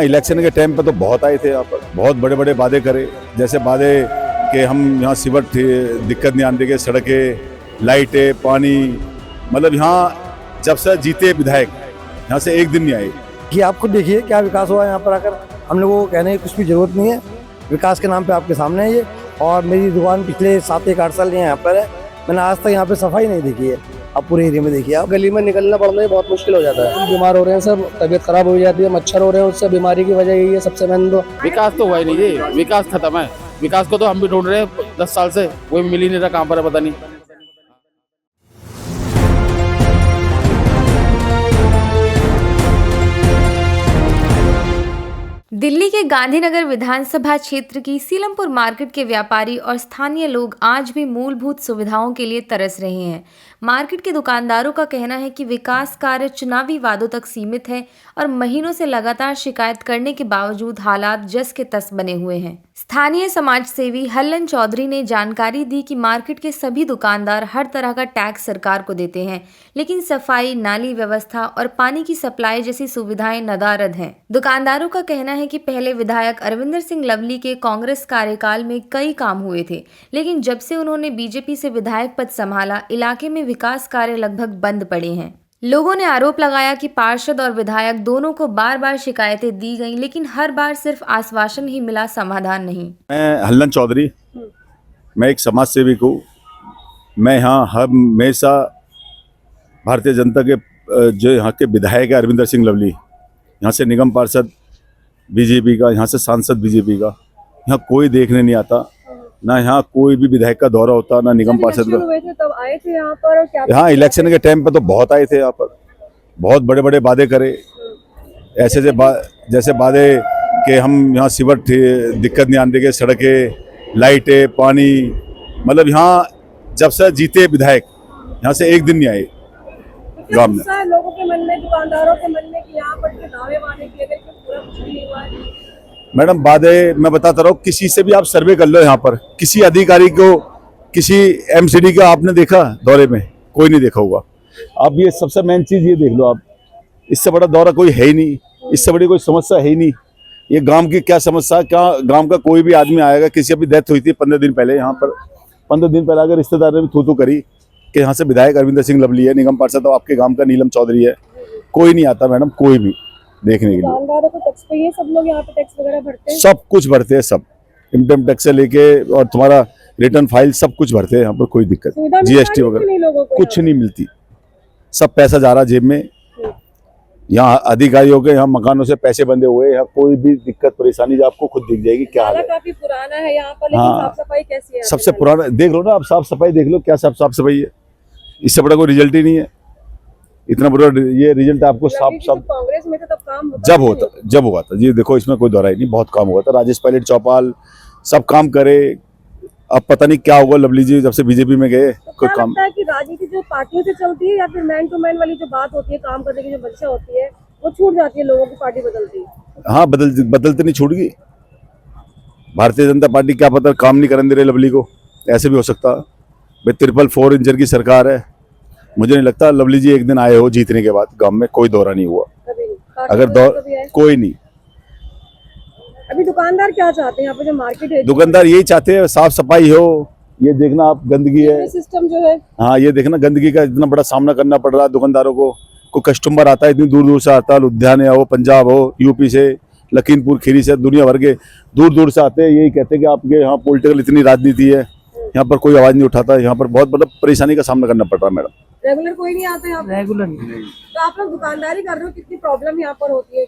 Election के time पे तो बहुत आए थे यहाँ पर, बहुत बड़े बड़े वादे करे, जैसे वादे कि हम यहाँ सिवर दिक्कत नहीं आने देंगे, सड़कें, लाइटें, पानी, मतलब यहाँ जब से जीते विधायक यहाँ से एक दिन नहीं आए। कि आप खुद देखिए क्या विकास हुआ यहाँ पर आकर। हम लोगों को कहने की कुछ भी जरूरत नहीं है, विकास के नाम पे आपके सामने है ये। और मेरी दुकान पिछले 7-8 साल यहाँ पर है, मैंने आज तक यहाँ पे सफाई नहीं देखी है। आप पूरे एरिया में देखिए, आप गली में निकलना पड़ना है, बहुत मुश्किल हो जाता है। बीमार हो रहे हैं सब, तबीयत खराब हो जाती है, मच्छर हो रहे हैं, उससे बीमारी की वजह यही है सबसे मेन। तो विकास तो हुआ ही नहीं जी, विकास खत्म है। विकास को तो हम भी ढूंढ रहे हैं 10 साल से, कोई मिल ही नहीं रहा, कहाँ पर है पता नहीं। दिल्ली के गांधीनगर विधानसभा क्षेत्र की सीलमपुर मार्केट के व्यापारी और स्थानीय लोग आज भी मूलभूत सुविधाओं के लिए तरस रहे हैं। मार्केट के दुकानदारों का कहना है कि विकास कार्य चुनावी वादों तक सीमित है और महीनों से लगातार शिकायत करने के बावजूद हालात जस के तस बने हुए हैं। स्थानीय समाज सेवी हल्लन चौधरी ने जानकारी दी कि मार्केट के सभी दुकानदार हर तरह का टैक्स सरकार को देते हैं, लेकिन सफाई, नाली व्यवस्था और पानी की सप्लाई जैसी सुविधाएं नदारद हैं। दुकानदारों का कहना है कि पहले विधायक अरविंदर सिंह लवली के कांग्रेस कार्यकाल में कई काम हुए थे, लेकिन जब से उन्होंने बीजेपी से विधायक पद संभाला, इलाके में विकास कार्य लगभग बंद पड़े हैं। लोगों ने आरोप लगाया कि पार्षद और विधायक दोनों को बार बार शिकायतें दी गईं, लेकिन हर बार सिर्फ आश्वासन ही मिला, समाधान नहीं। मैं हल्लन चौधरी, मैं एक समाज सेविक हूँ। मैं यहाँ हमेशा भारतीय जनता के जो यहाँ के विधायक है अरविंदर सिंह लवली, यहाँ से निगम पार्षद बीजेपी का, यहाँ से सांसद बीजेपी का, यहाँ कोई देखने नहीं आता, ना यहाँ कोई भी विधायक का दौरा होता, ना निगम पार्षद का। तब आए थे यहाँ पर, और क्या यहाँ इलेक्शन के टाइम पे तो बहुत आए थे यहाँ पर, बहुत बड़े बड़े वादे करे, ऐसे जैसे वादे कि हम यहाँ सिवर दिक्कत नहीं आने देंगे, सड़कें, लाइटें, पानी, मतलब यहाँ जब से जीते विधायक यहाँ से एक दिन नहीं आए गाँव में। लोगों के मन में, दुकानदारों के मन में कि यहाँ पर के दावे वादे किए गए, पूरा कुछ नहीं हुआ है। मैडम वादे मैं बताता रहा हूँ, किसी से भी आप सर्वे कर लो, यहाँ पर किसी अधिकारी को, किसी एमसीडी का आपने देखा दौरे में? कोई नहीं देखा होगा। आप ये सबसे मेन चीज़ ये देख लो आप, इससे बड़ा दौरा कोई है ही नहीं, इससे बड़ी कोई समस्या है ही नहीं। ये गांव की क्या समस्या, क्या गांव का कोई भी आदमी आएगा, किसी अभी डेथ हुई थी 15 दिन पहले यहाँ पर, 15 दिन पहले अगर रिश्तेदार ने भी थू करी कि यहाँ से विधायक अरविंदर सिंह लवली है, निगम पार्षद तो आपके गाँव का नीलम चौधरी है, कोई नहीं आता मैडम, कोई भी देखने के लिए। दुकानदारों को टैक्स पे, सब लोग यहाँ पे टैक्स वगैरह भरते हैं, सब कुछ भरते हैं, सब इनकम टैक्स से लेके और तुम्हारा रिटर्न फाइल सब कुछ भरते हैं यहाँ पर, कोई दिक्कत, जीएसटी वगैरह कुछ नहीं मिलती, सब पैसा जा रहा जेब में। यहाँ अधिकारियों के यहाँ मकानों से पैसे बंधे हुए, यहाँ कोई भी दिक्कत परेशानी आपको खुद दिख जाएगी। क्या हाल है? काफी पुराना है यहाँ पर, लेकिन हाँ, साफ सफाई कैसी है? सबसे पुराना देख लो ना आप, साफ सफाई देख लो, क्या साफ सफाई है, इससे बड़ा कोई रिजल्ट ही नहीं है। इतना बुरा ये रिजल्ट आपको साफ कांग्रेस में तो तब काम जब हुआ था जी, देखो इसमें कोई दौरा ही नहीं, बहुत काम हुआ था, राजेश पायलट, चौपाल सब काम करे। अब पता नहीं क्या होगा, लवली जी जब से बीजेपी में गए कोई काम। लगता है कि राजनीति जो पार्टियों से चलती है, या फिर मैन टू मैन वाली जो बात होती है, काम करने की जो मंशा होती है, वो छूट जाती है, लोगों की पार्टी बदलती है? हाँ, बदलते नहीं छूट गई। भारतीय जनता पार्टी क्या पता काम नहीं करने दे रहे लवली को, ऐसे भी हो सकता है भाई। 444 इंचर की सरकार है, मुझे नहीं लगता लवली जी एक दिन आए हो जीतने के बाद, गांव में कोई दौरा नहीं हुआ, अगर कोई नहीं। अभी दुकानदार क्या चाहते हैं यहाँ पे जो मार्केट है? दुकानदार यही चाहते हैं साफ सफाई हो। ये देखना आप, गंदगी है, सिस्टम जो है, हाँ ये देखना गंदगी का इतना बड़ा सामना करना पड़ रहा है दुकानदारों को। कोई कस्टमर आता है इतनी दूर दूर से आता है, लुधियाना हो, पंजाब हो, यूपी से, लखीमपुर खीरी से, दुनिया भर के दूर दूर से आते हैं, यही कहते हैं कि आपके यहाँ पॉलिटिकल इतनी राजनीति है, यहाँ पर कोई आवाज नहीं उठाता, यहाँ पर बहुत मतलब परेशानी का सामना करना पड़ रहा है मैडम। रेगुलर कोई नहीं आता यहाँ? रेगुलर नहीं। तो आप लोग दुकानदारी कर रहे हो, कितनी प्रॉब्लम यहाँ पर होती है?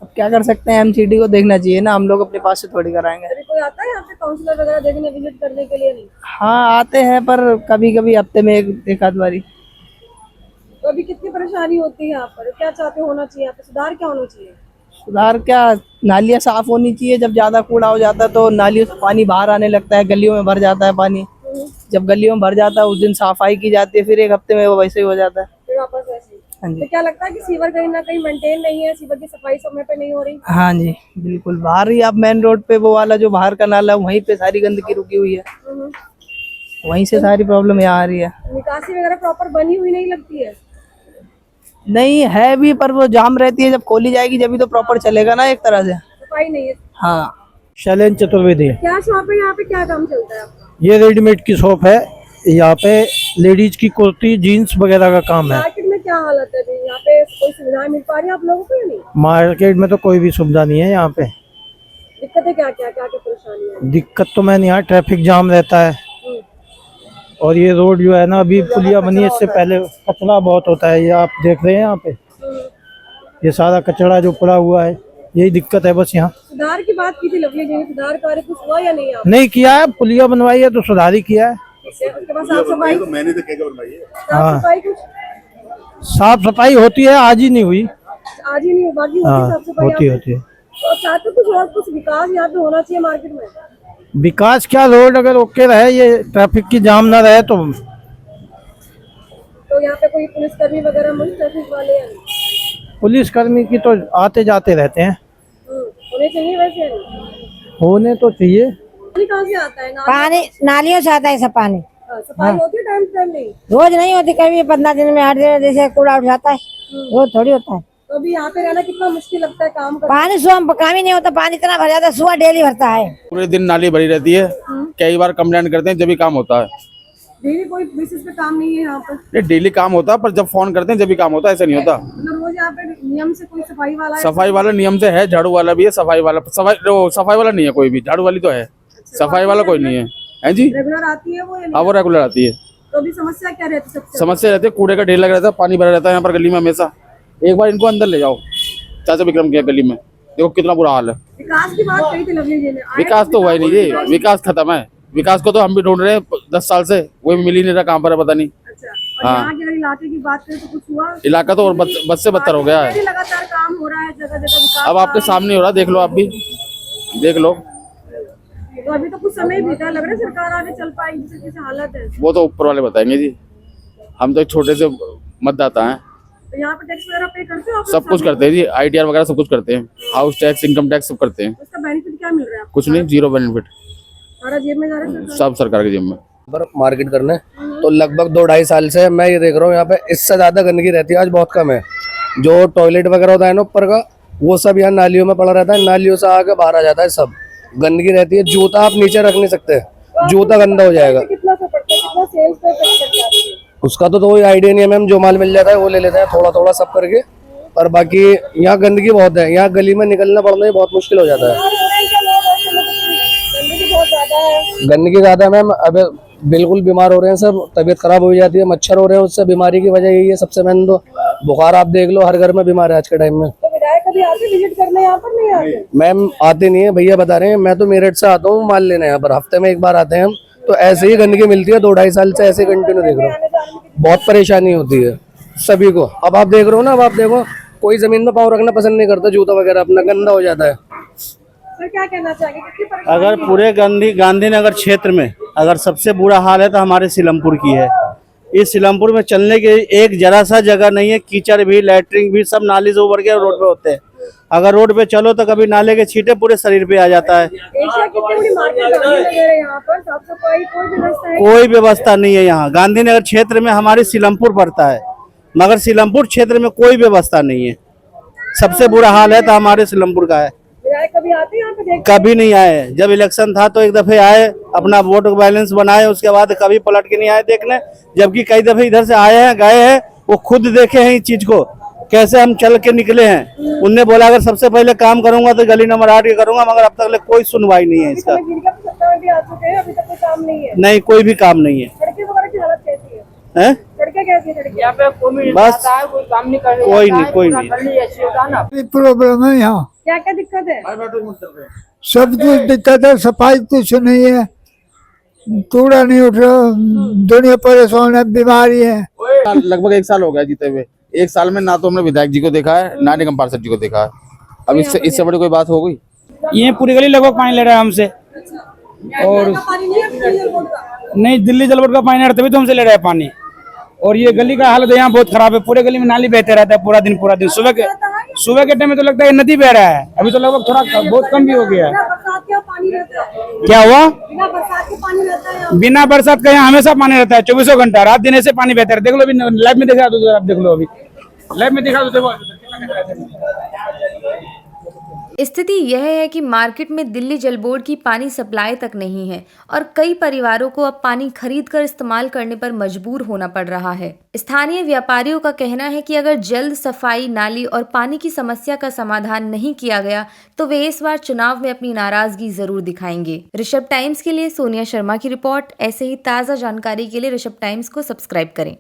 अब क्या कर सकते हैं, एमसीडी को देखना चाहिए ना, हम लोग अपने पास से थोड़ी कराएंगे। अभी कोई आता है यहाँ पे काउंसलर वगैरह देखने, विजिट करने के लिए? नहीं। हाँ आते हैं, पर कभी कभी हफ्ते में एक आध बारी। तो अभी कितनी परेशानी होती है यहाँ पर? क्या चाहते होना चाहिए यहाँ पे, सुधार क्या होना चाहिए? सुधार क्या, नालियाँ साफ होनी चाहिए। जब ज्यादा कूड़ा हो जाता है तो नालियों से पानी बाहर आने लगता है, गलियों में भर जाता है पानी। जब गलियों में भर जाता है उस दिन सफाई की जाती है, फिर एक हफ्ते में वो वैसे ही हो जाता है, फिर वापस वैसे ही। हाँ जी। तो क्या लगता है कि सीवर कहीं ना कहीं मेंटेन नहीं है, सीवर की सफाई समय पे नहीं हो रही? हाँ जी बिल्कुल। बाहर ही आप मेन रोड पे वो वाला जो बाहर का नाला, वहीं पे सारी गंदगी रुकी हुई है, वहीं से सारी प्रॉब्लम यहाँ आ रही है। निकासी वगैरह प्रॉपर बनी हुई नहीं लगती है? नहीं है भी, पर वो जाम रहती है, जब खोली जाएगी जब भी तो प्रॉपर चलेगा ना एक तरह से। सफाई नहीं है। हाँ। शैलेंद्र चतुर्वेदी। क्या शॉप है यहाँ पे, क्या काम चलता है आपका? ये रेडीमेड की शॉप है, यहाँ पे लेडीज की कुर्ती जीन्स वगैरह का काम है। मार्केट में क्या हालत है अभी? यहाँ पे कोई सुविधाएं मिल पा रही है आप लोगों को या नहीं? मार्केट में तो कोई भी सुविधा नहीं है यहाँ पे। दिक्कतें क्या क्या क्या क्या परेशानी है? दिक्कत तो मैंने यहाँ ट्रैफिक जाम रहता है, और ये रोड जो है ना, अभी पुलिया बनी है, इससे पहले कचरा बहुत होता है। ये आप देख रहे हैं यहाँ पे, ये सारा कचरा जो पड़ा हुआ है, यही दिक्कत है बस यहाँ। सुधार की बात की थी लवली जी ने, सुधार कार्य कुछ हुआ या नहीं? आप नहीं किया है, पुलिया बनवाई है तो सुधार ही किया है। उसके बाद साफ सफाई, मैंने तो क्या बनवाई है। साफ सफाई कुछ साफ सफाई होती है, आज ही नहीं हुई। आज ही नहीं हुई, बाकी होती हाँ साफ सफाई होती यहाँ पे? होती है। और साथ में कुछ और कुछ विकास यहाँ पे होना चाहिए मार्केट में। विकास क्या, रोड अगर ओके रहे, ये ट्रैफिक की जाम ना रहे तो यहाँ पे कोई पुलिसकर्मी वगैरह मुझे ट्रैफिक वाले या नहीं? पुलिसकर्मी की तो आते जाते रहते हैं, होने चाहिए वैसे या नहीं? होने तो चाहिए। पानी कहाँ से आता है? पानी नालियों से आता है सब पानी। सफाई होती है टाइम टाइम नहीं? रोज नहीं होती, कभी 15 दिन में 8 दिन जैसे कूड़ा उठ जाता है, रोज थोड़ी होता है। तो अभी यहाँ पे रहना कितना मुश्किल लगता है काम करना? पानी सुबह काम ही नहीं होता, पानी इतना भर जाता है, सुबह डेली भरता है। पूरे दिन नाली भरी रहती है, कई बार कंप्लेंट करते हैं जब भी काम होता है। डेली कोई बेसिस पे काम नहीं है यहाँ पर? ये डेली काम होता है, पर जब फोन करते हैं जब भी काम होता है, ऐसा नहीं होता। मतलब रोज यहाँ पे नियम से कोई सफाई वाला है? सफाई वाला नियम से है, झाड़ू वाला भी है, सफाई वाला नहीं है कोई भी, झाड़ू वाली तो है, सफाई वाला कोई नहीं है जी। रेगुलर आती है वो या हाँ नहीं? वो रेगुलर आती है। तो अभी समस्या क्या रहती है सबसे? समस्या रहती है, कूड़े का ढेर लगा रहता है, पानी भरा रहता है यहाँ पर गली में हमेशा। एक बार इनको अंदर ले जाओ चाचा विक्रम के गली में, देखो कितना बुरा हाल है। विकास की बात कही थी लवली जी ने। विकास तो हुआ ही नहीं जी, विकास खत्म है। विकास को तो हम भी ढूंढ रहे हैं 10 साल से, वो मिल ही नहीं रहा, कहाँ पर है पता नहीं। अच्छा, और यहाँ के अगर इलाके की बात करें तो कुछ हुआ? इलाका तो और बद से बदतर हो गया है। लगातार काम हो रहा है, जगह जगह विकास। अब आपके सामने हो रहा है, देख लो, आप भी देख लो। तो अभी तो कुछ समय बीता, लग रहा है सरकार आगे चल पाएगी जैसे जैसे हालत है। वो तो ऊपर वाले बताएंगे जी, हम तो एक छोटे से मतदाता हैं। तो यहाँ पे टैक्स वगैरह पे करते हो आप? सब कुछ करते हैं जी, ITR वगैरह सब कुछ करते हैं, हाउस टैक्स, इनकम टैक्स सब करते हैं। उसका बेनिफिट क्या मिल रहा है आपको? कुछ नहीं, 0 बेनिफिट, सारा जेब में जा रहा है? सब सरकार के जेब में। पर मार्केट करने तो लगभग 2-2.5 साल से मैं ये देख रहा हूँ, यहाँ पे इससे ज्यादा गंदगी रहती है, आज बहुत कम है। जो टॉयलेट वगैरह होता है ना ऊपर का, वो सब यहाँ नालियों में पड़ा रहता है, नालियों से आके बाहर आ जाता है, सब गंदगी रहती है। जूता आप नीचे रख नहीं सकते, जूता गंदा हो जाएगा। कितना सा पड़ता है, कितना सेल्स पे करते हैं? उसका तो कोई आइडिया नहीं है मैम, जो माल मिल जाता है वो ले लेते हैं, थोड़ा थोड़ा सब करके। पर बाकी यहाँ गंदगी बहुत है, यहाँ गली में निकलना पड़ना बहुत मुश्किल हो जाता है। गंदगी बहुत ज्यादा है। गंदगी ज्यादा है मैम, अब बिल्कुल बीमार हो रहे हैं सब, तबीयत खराब हो जाती है, मच्छर हो रहे हैं, उससे बीमारी की वजह यही है सबसे मेन। तो बुखार आप देख लो, हर घर में बीमार है आज के टाइम में। तो विधायक कभी आते विजिट करने यहाँ पर? नहीं आते मैम, आते नहीं है, भैया बता रहे हैं। मैं तो मेरठ से आता हूँ माल लेने, यहाँ पर हफ्ते में 1 बार आते हैं हम। तो ऐसे ही गंदगी मिलती है, 2-2.5 साल से ऐसे कंटिन्यू देख रहा हूँ, बहुत परेशानी होती है सभी को। अब आप देख रहे हो ना, अब आप देखो, कोई जमीन में पाँव रखना पसंद नहीं करता, जूता वगैरह अपना गंदा हो जाता है। सर क्या कहना चाहिए, कितनी परेशानी? अगर पूरे गांधीनगर क्षेत्र में अगर सबसे बुरा हाल है तो हमारे सीलमपुर की है। इस सीलमपुर में चलने के एक जरा सा जगह नहीं है, कीचड़ भी, लैटरिन भी, सब नाली से उभर के रोड पे होते हैं। अगर रोड पे चलो तो कभी नाले के छींटे पूरे शरीर पे आ जाता है। एशिया कितनी बड़ी मार्केट है यहाँ पर, साफ सफाई कोई व्यवस्था है? कोई व्यवस्था नहीं है यहाँ। गांधीनगर क्षेत्र में हमारी सीलमपुर पड़ता है, मगर सीलमपुर क्षेत्र में कोई व्यवस्था नहीं है। सबसे बुरा हाल है तो हमारे सीलमपुर का है। विधायक कभी आते हैं यहाँ पे देखते? कभी नहीं आए। जब इलेक्शन था तो एक दफे आए, अपना वोट बैलेंस बनाए, उसके बाद कभी पलट के नहीं आए देखने। जबकि कई दफे इधर से आए हैं, गए हैं, वो खुद देखे हैं इस चीज को, कैसे हम चल के निकले हैं। उनने बोला अगर सबसे पहले काम करूंगा तो गली नंबर 8 की करूंगा, मगर अब तक कोई सुनवाई नहीं है इसका। सत्ता में भी आ चुके हैं, अभी तक कोई काम नहीं है। नहीं, कोई भी काम नहीं है। सड़कें वगैरह की हालत कैसी है? हैं? सड़कें कैसी है? सड़कें यहाँ पे कोई बस कोई काम नहीं कर कोई नहीं, कोई नहीं। प्रॉब्लम है यहाँ, क्या क्या दिक्कत है? सब कुछ दिक्कत है, सफाई कुछ नहीं है, कूड़ा नहीं उठ रहा, दुनिया परेशान है, बीमारी है। लगभग 1 साल हो गया जीते हुए। 1 साल में ना तो हमने विधायक जी को देखा है, ना निगम पार्षद जी को देखा है। अब इससे बड़ी कोई बात हो गई? ये पूरी गली लगभग पानी ले रहा है हमसे, और पानी नहीं है दिल्ली बोर्ड का? नहीं, दिल्ली जल बोर्ड का पानी आ रहा है, तभी तो हमसे ले रहा है पानी। और ये गली का हालत यहाँ बहुत खराब है, पूरे गली में नाली बहते रहता है पूरा दिन। सुबह के टाइम में तो लगता है नदी बह रहा है, अभी तो लगभग थोड़ा बहुत कम भी हो गया है। बरसात का पानी रहता है? क्या हुआ? बिना बरसात के पानी रहता है यहाँ? बिना बरसात का यहाँ हमेशा पानी रहता है, 24 घंटा, रात दिन ऐसे पानी बहता है। देख लो अभी लाइव में देखा तो आप देख लो अभी लैब में दिखा दो, देखो कितना कचरा है। स्थिति यह है कि मार्केट में दिल्ली जल बोर्ड की पानी सप्लाई तक नहीं है और कई परिवारों को अब पानी खरीद कर इस्तेमाल करने पर मजबूर होना पड़ रहा है। स्थानीय व्यापारियों का कहना है कि अगर जल्द सफाई, नाली और पानी की समस्या का समाधान नहीं किया गया तो वे इस बार चुनाव में अपनी नाराजगी जरूर दिखाएंगे। ऋषभ टाइम्स के लिए सोनिया शर्मा की रिपोर्ट। ऐसे ही ताज़ा जानकारी के लिए ऋषभ टाइम्स को सब्सक्राइब करें।